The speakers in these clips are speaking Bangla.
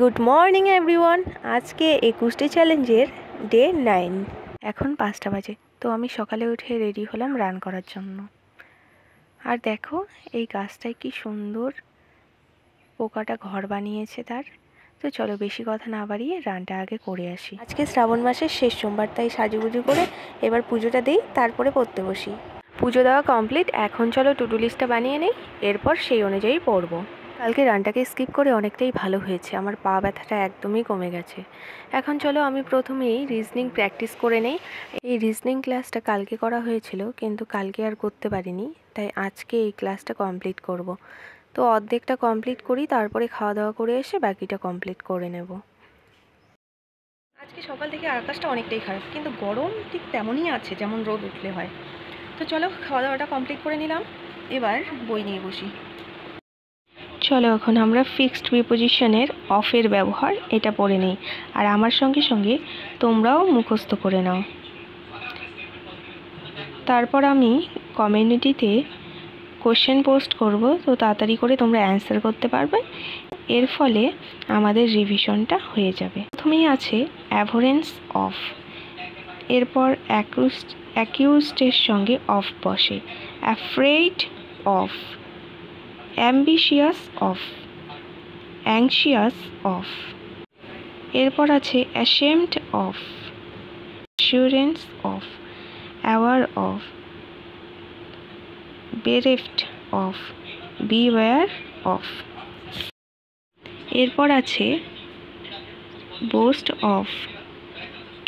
Good morning everyone. আজকে 21ডে চ্যালেঞ্জের ডে 9। এখন 5টা বাজে। তো আমি সকালে উঠে রেডি হলাম রান করার জন্য। আর দেখো এই গাছটায় কি সুন্দর পোকাটা ঘর বানিয়েছে তার। তো চলো বেশি কথা না বাড়িয়ে রানটা আগে করে আসি। আজকে শ্রাবণ মাসের শেষ সোমবার, তাই সাজুগুজু করে এবার পুজোটা দিই, তারপরে পড়তে বসি। পুজো দেওয়া কমপ্লিট। এখন চলো টু ডু লিস্টটা বানিয়ে নিই, এরপর সেই অনুযায়ী পড়বো। কালকে রানটাকে স্কিপ করে অনেকটাই ভালো হয়েছে, আমার পা ব্যথাটা একদমই কমে গেছে। এখন চলো আমি প্রথমেই রিজনিং প্র্যাকটিস করে নেই। এই রিজনিং ক্লাসটা কালকে করা হয়েছিল, কিন্তু কালকে আর করতে পারিনি, তাই আজকে এই ক্লাসটা কমপ্লিট করব। তো অর্ধেকটা কমপ্লিট করি, তারপরে খাওয়া দাওয়া করে এসে বাকিটা কমপ্লিট করে নেব। আজকে সকাল থেকে আকাশটা অনেকটাই খারাপ, কিন্তু গরম ঠিক তেমনই আছে যেমন রোদ উঠলে হয়। তো চলো খাওয়া দাওয়াটা কমপ্লিট করে নিলাম, এবার বই নিয়ে বসি। চলো এখন আমরা ফিক্সড প্রিপোজিশনের অফের ব্যবহার এটা পড়ে নিই, আর আমার সঙ্গে সঙ্গে তোমরাও মুখস্থ করে নাও। তারপর আমি কমিউনিটিতে কোশ্চেন পোস্ট করব, তো তাড়াতাড়ি করে তোমরা অ্যান্সার করতে পারবে, এর ফলে আমাদের রিভিশনটা হয়ে যাবে। প্রথমেই আছে অ্যাভোরেন্স অফ, এরপর অ্যাকিউজডের সঙ্গে অফ বসে। Afraid of, ambitious of, anxious of. এরপর আছে ashamed of, assurance of, aware of, bereft of, beware of. এরপর আছে boast of,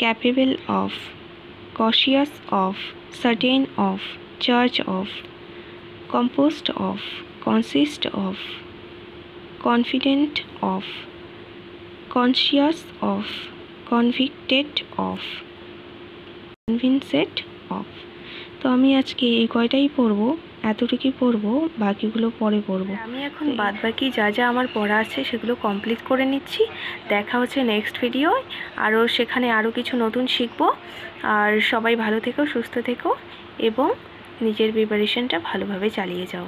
capable of, cautious of, certain of, charge of, composed of, consist of, confident of, conscious of, convicted of, convinced of. তো আমি আজকে এই কয়টাই পড়বো, এতটুকুই পড়বো, বাকিগুলো পরে পড়বো। আমি এখন বাদ বাকি যা যা আমার পড়া আছে সেগুলো কমপ্লিট করে নিচ্ছি। দেখা হচ্ছে নেক্সট ভিডিও, আরও সেখানে আরও কিছু নতুন শিখবো। আর সবাই ভালো থেকো, সুস্থ থেকো এবং নিজের প্রিপারেশনটা ভালোভাবে চালিয়ে যাও।